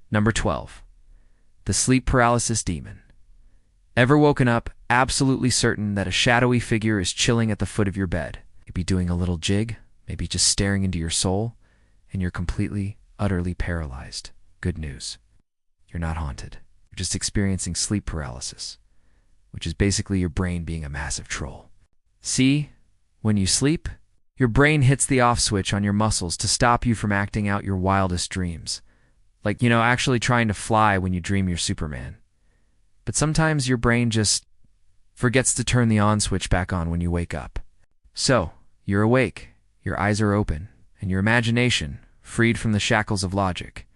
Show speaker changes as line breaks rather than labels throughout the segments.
Number 12. The sleep paralysis demon. Ever woken up absolutely certain that a shadowy figure is chilling at the foot of your bed? Maybe doing a little jig, maybe just staring into your soul, and you're completely, utterly paralyzed. Good news. You're not haunted. You're just experiencing sleep paralysis, which is basically your brain being a massive troll. See, when you sleep, your brain hits the off switch on your muscles to stop you from acting out your wildest dreams. Like, actually trying to fly when you dream you're Superman. But sometimes your brain just forgets to turn the on switch back on when you wake up. So, you're awake, your eyes are open, and your imagination, freed from the shackles of logic,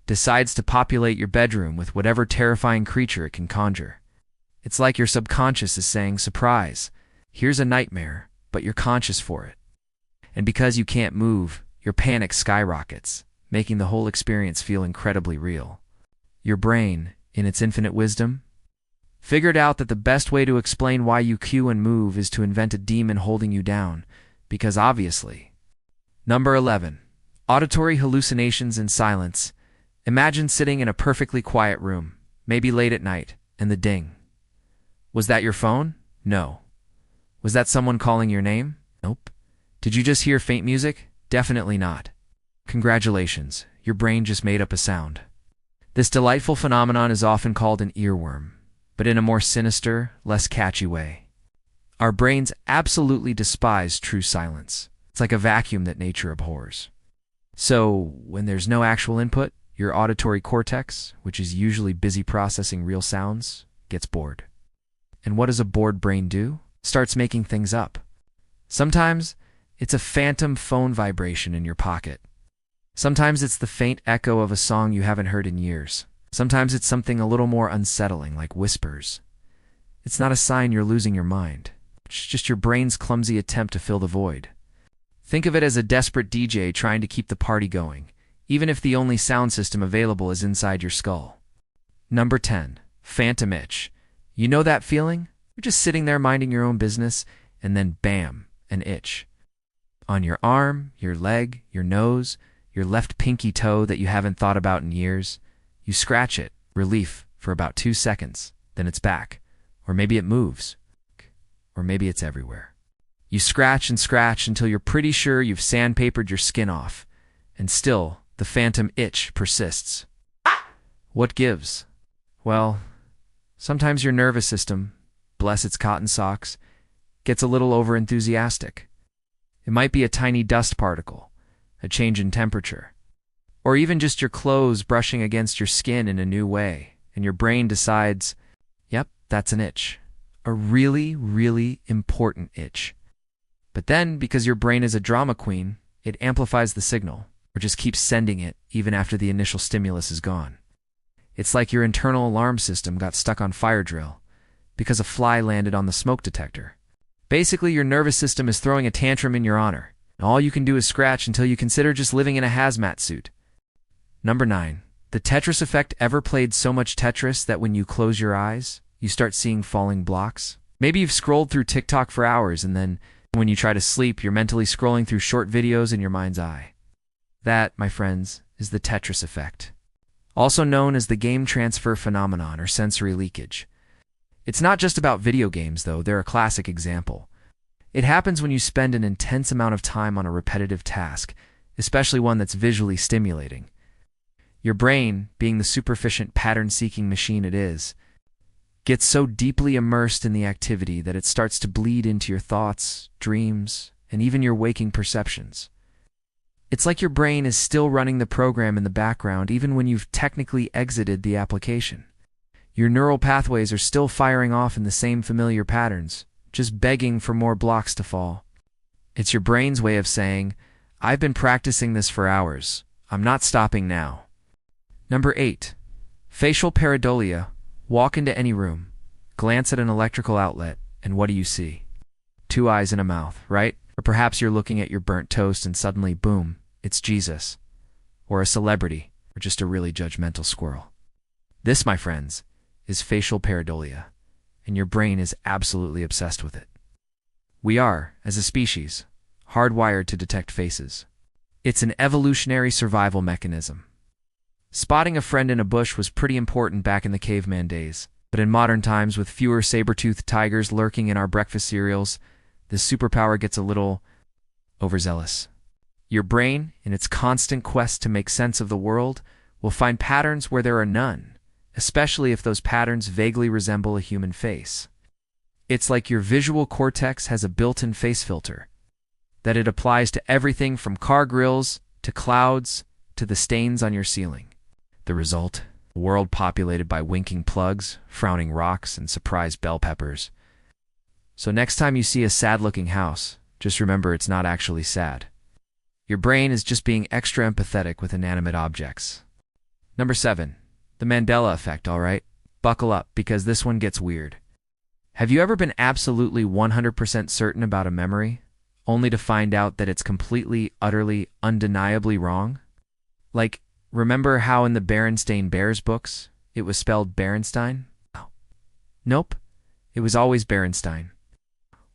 decides to populate your bedroom with whatever terrifying creature it can conjure. It's like your subconscious is saying, surprise, here's a nightmare, but you're conscious for it. And because you can't move, your panic skyrockets, making the whole experience feel incredibly real. Your brain, in its infinite wisdom, figured out that the best way to explain why you cue and move is to invent a demon holding you down, because obviously. Number 11. Auditory hallucinations in silence. Imagine sitting in a perfectly quiet room, maybe late at night, and the ding. Was that your phone? No. Was that someone calling your name? Nope. Did you just hear faint music? Definitely not. Congratulations, your brain just made up a sound. This delightful phenomenon is often called an earworm, but in a more sinister, less catchy way. Our brains absolutely despise true silence. It's like a vacuum that nature abhors. So, when there's no actual input, your auditory cortex, which is usually busy processing real sounds, gets bored. And what does a bored brain do? Starts making things up. Sometimes, it's a phantom phone vibration in your pocket. Sometimes it's the faint echo of a song you haven't heard in years. Sometimes it's something a little more unsettling, like whispers. It's not a sign you're losing your mind. It's just your brain's clumsy attempt to fill the void. Think of it as a desperate DJ trying to keep the party going, even if the only sound system available is inside your skull. Number 10. Phantom itch. You know that feeling? You're just sitting there minding your own business, and then bam, an itch. On your arm, your leg, your nose, your left pinky toe that you haven't thought about in years. You scratch it, relief, for about 2 seconds, then it's back. Or maybe it moves. Or maybe it's everywhere. You scratch and scratch until you're pretty sure you've sandpapered your skin off, and still, the phantom itch persists. What gives? Well, sometimes your nervous system, bless its cotton socks, gets a little overenthusiastic. It might be a tiny dust particle, a change in temperature, or even just your clothes brushing against your skin in a new way, and your brain decides, yep, that's an itch. A really, really important itch. But then, because your brain is a drama queen, it amplifies the signal, or just keeps sending it even after the initial stimulus is gone. It's like your internal alarm system got stuck on fire drill because a fly landed on the smoke detector. Basically, your nervous system is throwing a tantrum in your honor. All you can do is scratch until you consider just living in a hazmat suit. Number 9. The Tetris effect. Ever played so much Tetris that when you close your eyes, you start seeing falling blocks? Maybe you've scrolled through TikTok for hours and then, when you try to sleep, you're mentally scrolling through short videos in your mind's eye. That, my friends, is the Tetris effect. Also known as the game transfer phenomenon or sensory leakage. It's not just about video games, though. They're a classic example. It happens when you spend an intense amount of time on a repetitive task, especially one that's visually stimulating. Your brain, being the superficient pattern-seeking machine it is, gets so deeply immersed in the activity that it starts to bleed into your thoughts, dreams, and even your waking perceptions. It's like your brain is still running the program in the background even when you've technically exited the application. Your neural pathways are still firing off in the same familiar patterns, just begging for more blocks to fall. It's your brain's way of saying, I've been practicing this for hours. I'm not stopping now. Number 8. Facial pareidolia. Walk into any room, glance at an electrical outlet, and what do you see? 2 eyes and a mouth, right? Or perhaps you're looking at your burnt toast and suddenly, boom, it's Jesus. Or a celebrity, or just a really judgmental squirrel. This, my friends, is facial pareidolia, and your brain is absolutely obsessed with it. We are, as a species, hardwired to detect faces. It's an evolutionary survival mechanism. Spotting a friend in a bush was pretty important back in the caveman days, but in modern times, with fewer saber-toothed tigers lurking in our breakfast cereals, this superpower gets a little overzealous. Your brain, in its constant quest to make sense of the world, will find patterns where there are none, especially if those patterns vaguely resemble a human face. It's like your visual cortex has a built-in face filter, that it applies to everything from car grills to clouds to the stains on your ceiling. The result? A world populated by winking plugs, frowning rocks, and surprised bell peppers. So next time you see a sad-looking house, just remember it's not actually sad. Your brain is just being extra empathetic with inanimate objects. Number 7. The Mandela effect, alright? Buckle up, because this one gets weird. Have you ever been absolutely 100% certain about a memory, only to find out that it's completely, utterly, undeniably wrong? Like, remember how in the Berenstain Bears books, it was spelled Berenstein? Oh. Nope, it was always Berenstein.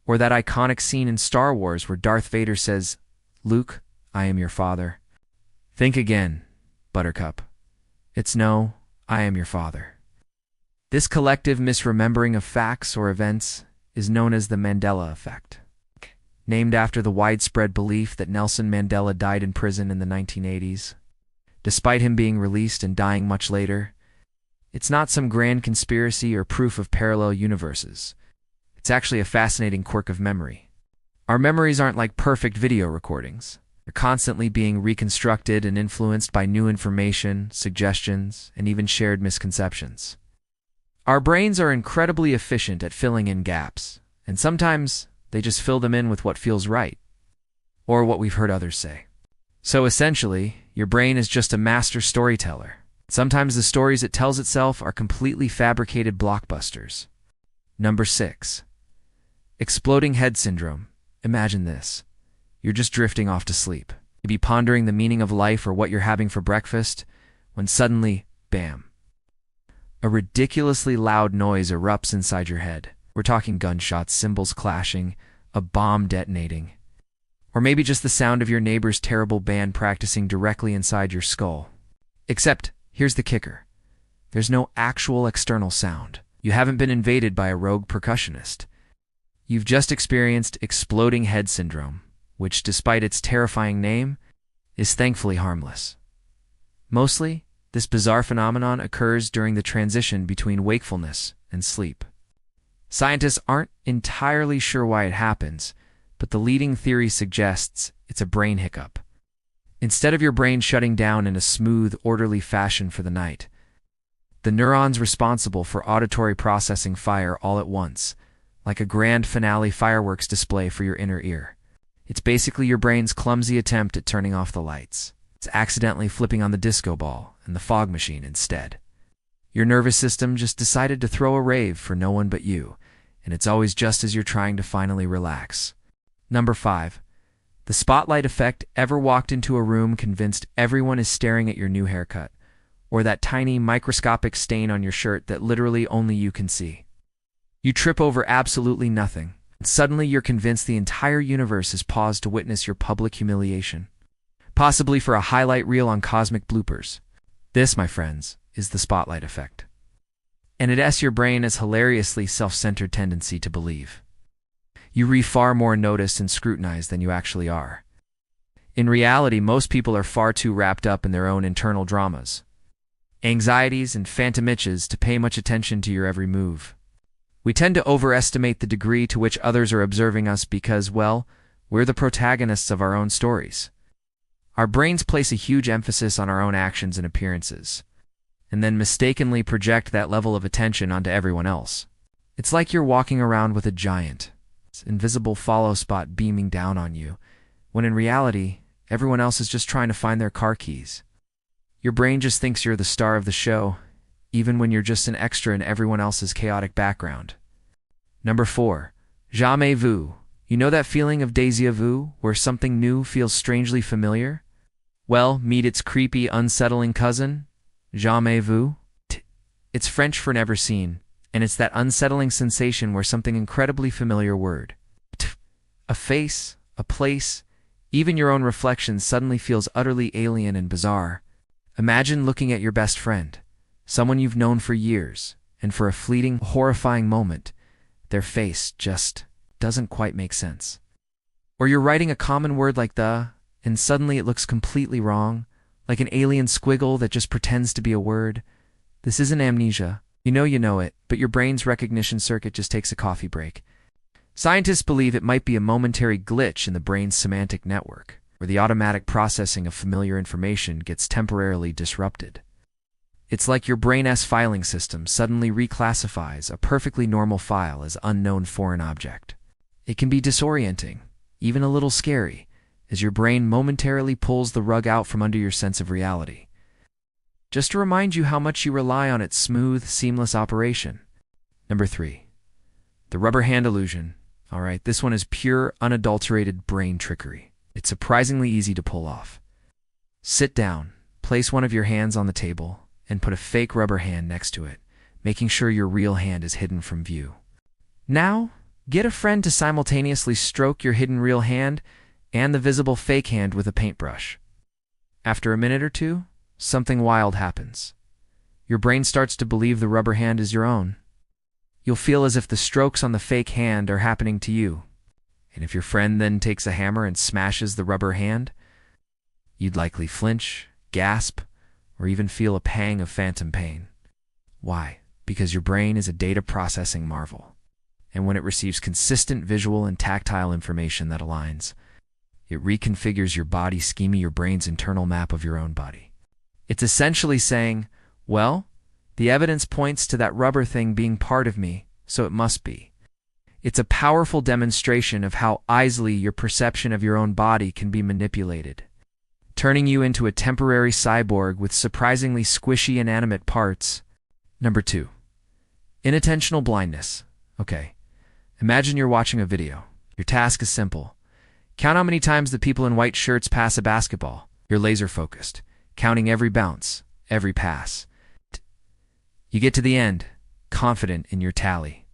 Or that iconic scene in Star Wars where Darth Vader says, "Luke, I am your father." Think again, Buttercup. It's no, I am your father. This collective misremembering of facts or events is known as the Mandela effect, named after the widespread belief that Nelson Mandela died in prison in the 1980s. Despite him being released and dying much later, it's not some grand conspiracy or proof of parallel universes. It's actually a fascinating quirk of memory. Our memories aren't like perfect video recordings. They're constantly being reconstructed and influenced by new information, suggestions, and even shared misconceptions. Our brains are incredibly efficient at filling in gaps, and sometimes they just fill them in with what feels right, or what we've heard others say. So essentially, your brain is just a master storyteller. Sometimes the stories it tells itself are completely fabricated blockbusters. Number 6. Exploding head syndrome. Imagine this. You're just drifting off to sleep. You'd be pondering the meaning of life or what you're having for breakfast, when suddenly, bam. A ridiculously loud noise erupts inside your head. We're talking gunshots, cymbals clashing, a bomb detonating. Or maybe just the sound of your neighbor's terrible band practicing directly inside your skull. Except, here's the kicker. There's no actual external sound. You haven't been invaded by a rogue percussionist. You've just experienced exploding head syndrome, which, despite its terrifying name, is thankfully harmless. Mostly, this bizarre phenomenon occurs during the transition between wakefulness and sleep. Scientists aren't entirely sure why it happens, but the leading theory suggests it's a brain hiccup. Instead of your brain shutting down in a smooth, orderly fashion for the night, the neurons responsible for auditory processing fire all at once, like a grand finale fireworks display for your inner ear. It's basically your brain's clumsy attempt at turning off the lights. It's accidentally flipping on the disco ball and the fog machine instead. Your nervous system just decided to throw a rave for no one but you, and it's always just as you're trying to finally relax. Number 5. The spotlight effect. Ever walked into a room convinced everyone is staring at your new haircut, or that tiny microscopic stain on your shirt that literally only you can see? You trip over absolutely nothing, and suddenly you're convinced the entire universe has paused to witness your public humiliation, possibly for a highlight reel on cosmic bloopers. This, my friends, is the spotlight effect. And it asks your brain its hilariously self-centered tendency to believe. You reap far more noticed and scrutinized than you actually are. In reality, most people are far too wrapped up in their own internal dramas, anxieties, and phantom itches to pay much attention to your every move. We tend to overestimate the degree to which others are observing us because, well, we're the protagonists of our own stories. Our brains place a huge emphasis on our own actions and appearances, and then mistakenly project that level of attention onto everyone else. It's like you're walking around with a giant, invisible follow spot beaming down on you, when in reality, everyone else is just trying to find their car keys. Your brain just thinks you're the star of the show, even when you're just an extra in everyone else's chaotic background. Number 4. Jamais vu. You know that feeling of déjà vu, where something new feels strangely familiar? Well, meet its creepy, unsettling cousin, jamais vu. It's French for never seen, and it's that unsettling sensation where something incredibly familiar word, a face, a place, even your own reflection suddenly feels utterly alien and bizarre. Imagine looking at your best friend, someone you've known for years, and for a fleeting, horrifying moment, their face just doesn't quite make sense. Or you're writing a common word like the, and suddenly it looks completely wrong, like an alien squiggle that just pretends to be a word. This isn't amnesia. You know it, but your brain's recognition circuit just takes a coffee break. Scientists believe it might be a momentary glitch in the brain's semantic network, where the automatic processing of familiar information gets temporarily disrupted. It's like your brain's filing system suddenly reclassifies a perfectly normal file as unknown foreign object. It can be disorienting, even a little scary, as your brain momentarily pulls the rug out from under your sense of reality. Just to remind you how much you rely on its smooth, seamless operation. Number 3. The rubber hand illusion. Alright, this one is pure, unadulterated brain trickery. It's surprisingly easy to pull off. Sit down, place one of your hands on the table, and put a fake rubber hand next to it, making sure your real hand is hidden from view. Now, get a friend to simultaneously stroke your hidden real hand and the visible fake hand with a paintbrush. After a minute or two, something wild happens. Your brain starts to believe the rubber hand is your own. You'll feel as if the strokes on the fake hand are happening to you. And if your friend then takes a hammer and smashes the rubber hand, you'd likely flinch, gasp, or even feel a pang of phantom pain. Why? Because your brain is a data processing marvel. And when it receives consistent visual and tactile information that aligns, it reconfigures your body, scheming your brain's internal map of your own body. It's essentially saying, well, the evidence points to that rubber thing being part of me, so it must be. It's a powerful demonstration of how easily your perception of your own body can be manipulated, turning you into a temporary cyborg with surprisingly squishy inanimate parts. Number 2. Inattentional blindness. Okay, imagine you're watching a video. Your task is simple. Count how many times the people in white shirts pass a basketball. You're laser focused, counting every bounce, every pass. You get to the end, confident in your tally.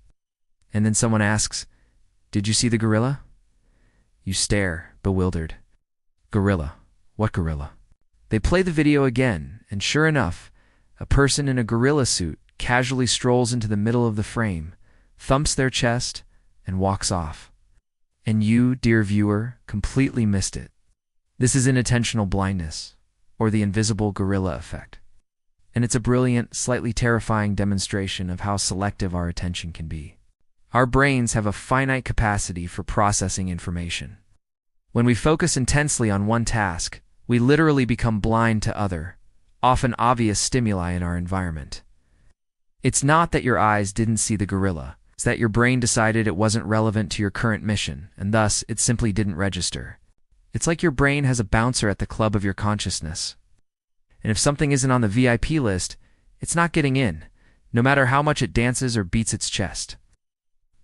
And then someone asks, "Did you see the gorilla?" You stare, bewildered. Gorilla? What gorilla? They play the video again, and sure enough, a person in a gorilla suit casually strolls into the middle of the frame, thumps their chest, and walks off. And you, dear viewer, completely missed it. This is inattentional blindness, or the invisible gorilla effect. And it's a brilliant, slightly terrifying demonstration of how selective our attention can be. Our brains have a finite capacity for processing information. When we focus intensely on one task, we literally become blind to other, often obvious stimuli in our environment. It's not that your eyes didn't see the gorilla, it's that your brain decided it wasn't relevant to your current mission, and thus it simply didn't register. It's like your brain has a bouncer at the club of your consciousness. And if something isn't on the VIP list, it's not getting in, no matter how much it dances or beats its chest.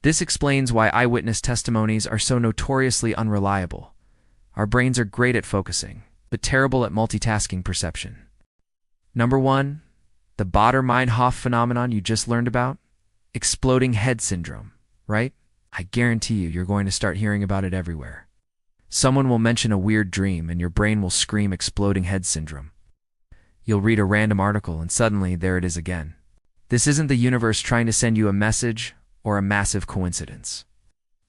This explains why eyewitness testimonies are so notoriously unreliable. Our brains are great at focusing, but terrible at multitasking perception. Number 1, the Baader-Meinhof phenomenon you just learned about? Exploding head syndrome, right? I guarantee you're going to start hearing about it everywhere. Someone will mention a weird dream and your brain will scream exploding head syndrome. You'll read a random article and suddenly there it is again. This isn't the universe trying to send you a message or a massive coincidence.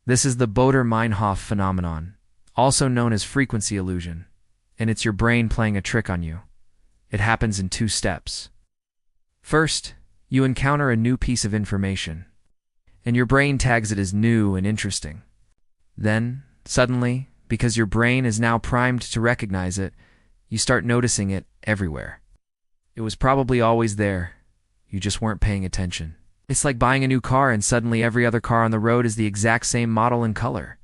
This is the Baader-Meinhof phenomenon, also known as frequency illusion, and it's your brain playing a trick on you. It happens in 2 steps. First, you encounter a new piece of information, and your brain tags it as new and interesting. Then, suddenly, because your brain is now primed to recognize it, you start noticing it everywhere. It was probably always there. You just weren't paying attention. It's like buying a new car and suddenly every other car on the road is the exact same model and color.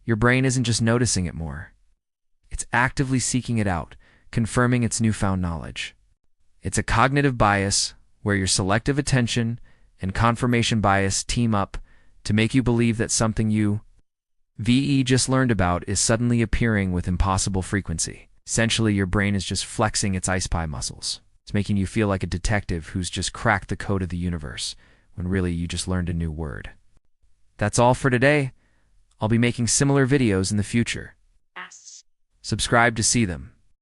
Your brain isn't just noticing it more. It's actively seeking it out, confirming its newfound knowledge. It's a cognitive bias where your selective attention and confirmation bias team up to make you believe that something you just learned about is suddenly appearing with impossible frequency. Essentially, your brain is just flexing its ice pie muscles. It's making you feel like a detective who's just cracked the code of the universe, when really you just learned a new word. That's all for today. I'll be making similar videos in the future. Subscribe to see them.